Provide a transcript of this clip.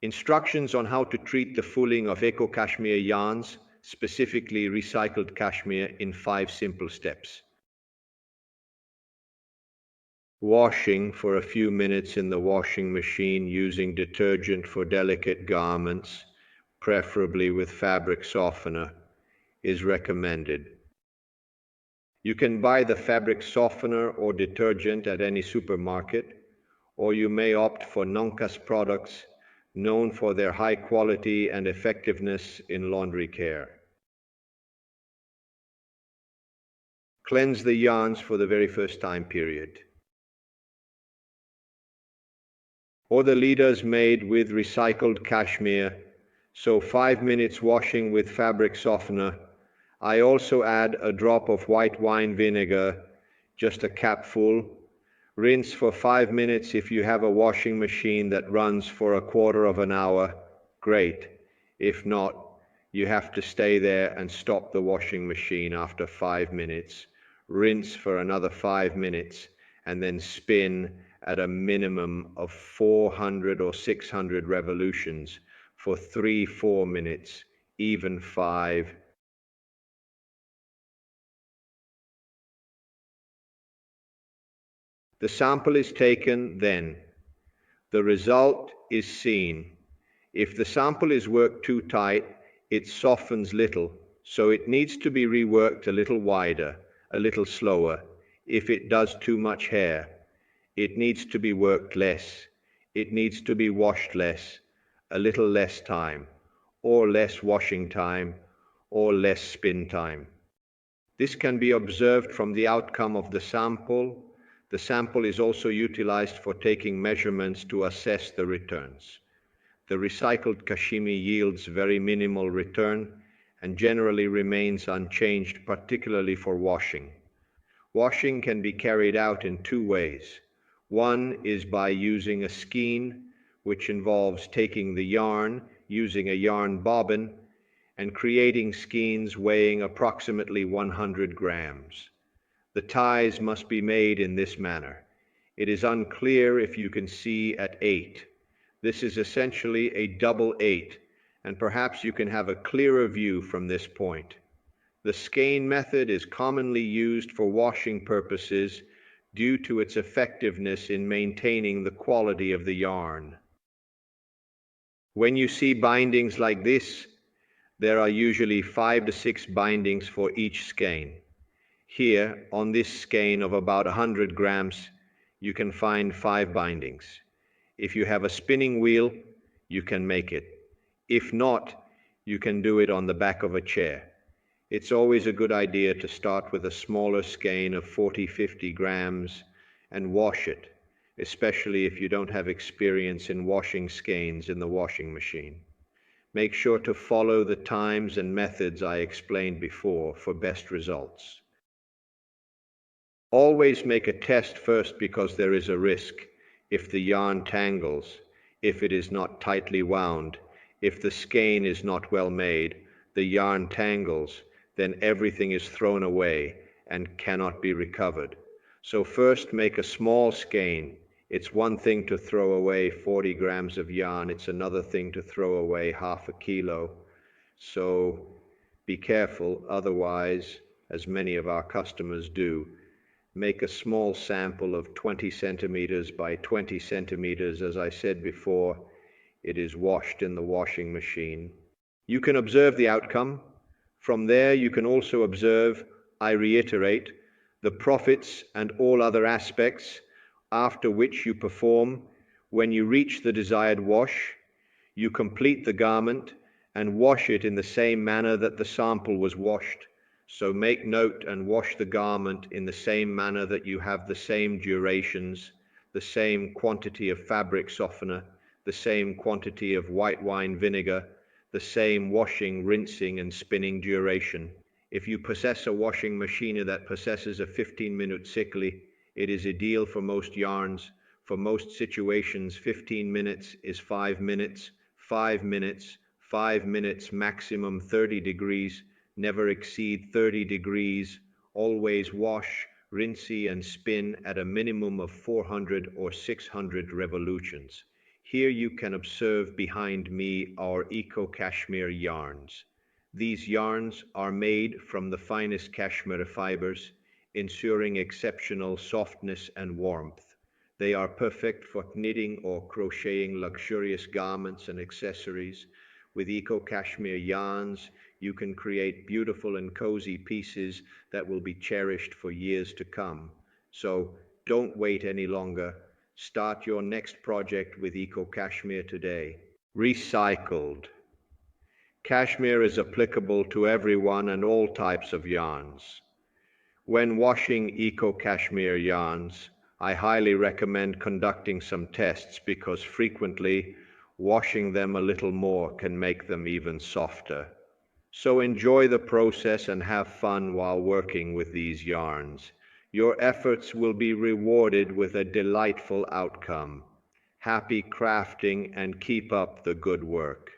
Instructions on how to treat the fulling of eco cashmere yarns, specifically recycled cashmere, in 5 simple steps. Washing for a few minutes in the washing machine using detergent for delicate garments, preferably with fabric softener, is recommended. You can buy the fabric softener or detergent at any supermarket, or you may opt for non-CAS products known for their high quality and effectiveness in laundry care. Cleanse the yarns for the very first time period. Or the leaders made with recycled cashmere, so 5 minutes washing with fabric softener. I also add a drop of white wine vinegar, just a capful. Rinse for 5 minutes if you have a washing machine that runs for a quarter of an hour. Great. If not, you have to stay there and stop the washing machine after 5 minutes. Rinse for another 5 minutes and then spin at a minimum of 400 or 600 revolutions for 3-4 minutes, even 5. The sample is taken then. The result is seen. If the sample is worked too tight, it softens little, so it needs to be reworked a little wider, a little slower. If it does too much hair, it needs to be worked less. It needs to be washed less, a little less time, or less washing time, or less spin time. This can be observed from the outcome of the sample. The sample is also utilized for taking measurements to assess the returns. The recycled cashmere yields very minimal return and generally remains unchanged, particularly for washing. Washing can be carried out in 2 ways. One is by using a skein, which involves taking the yarn, using a yarn bobbin, and creating skeins weighing approximately 100 grams. The ties must be made in this manner. It is unclear if you can see at 8. This is essentially a double 8, and perhaps you can have a clearer view from this point. The skein method is commonly used for washing purposes due to its effectiveness in maintaining the quality of the yarn. When you see bindings like this, there are usually 5 to 6 bindings for each skein. Here, on this skein of about 100 grams, you can find 5 bindings. If you have a spinning wheel, you can make it. If not, you can do it on the back of a chair. It's always a good idea to start with a smaller skein of 40-50 grams and wash it, especially if you don't have experience in washing skeins in the washing machine. Make sure to follow the times and methods I explained before for best results. Always make a test first because there is a risk. If the yarn tangles, if it is not tightly wound, if the skein is not well made, the yarn tangles, then everything is thrown away and cannot be recovered. So first make a small skein. It's one thing to throw away 40 grams of yarn, it's another thing to throw away half a kilo. So be careful, otherwise, as many of our customers do, make a small sample of 20 centimeters by 20 centimeters. As I said before, it is washed in the washing machine. You can observe the outcome. From there, you can also observe, I reiterate, the profits and all other aspects, after which you perform. When you reach the desired wash, you complete the garment and wash it in the same manner that the sample was washed. So make note and wash the garment in the same manner that you have the same durations, the same quantity of fabric softener, the same quantity of white wine vinegar, the same washing, rinsing, and spinning duration. If you possess a washing machine that possesses a 15-minute cycle, it is ideal for most yarns. For most situations, 15 minutes is 5 minutes, 5 minutes, 5 minutes, maximum 30 degrees, never exceed 30 degrees. Always wash, rinse, and spin at a minimum of 400 or 600 revolutions. Here you can observe behind me our eco cashmere yarns. These yarns are made from the finest cashmere fibers, ensuring exceptional softness and warmth. They are perfect for knitting or crocheting luxurious garments and accessories. With eco cashmere yarns, you can create beautiful and cozy pieces that will be cherished for years to come. So don't wait any longer. Start your next project with eco cashmere today. Recycled. Cashmere is applicable to everyone and all types of yarns. When washing eco cashmere yarns, I highly recommend conducting some tests because frequently washing them a little more can make them even softer. So enjoy the process and have fun while working with these yarns. Your efforts will be rewarded with a delightful outcome. Happy crafting and keep up the good work.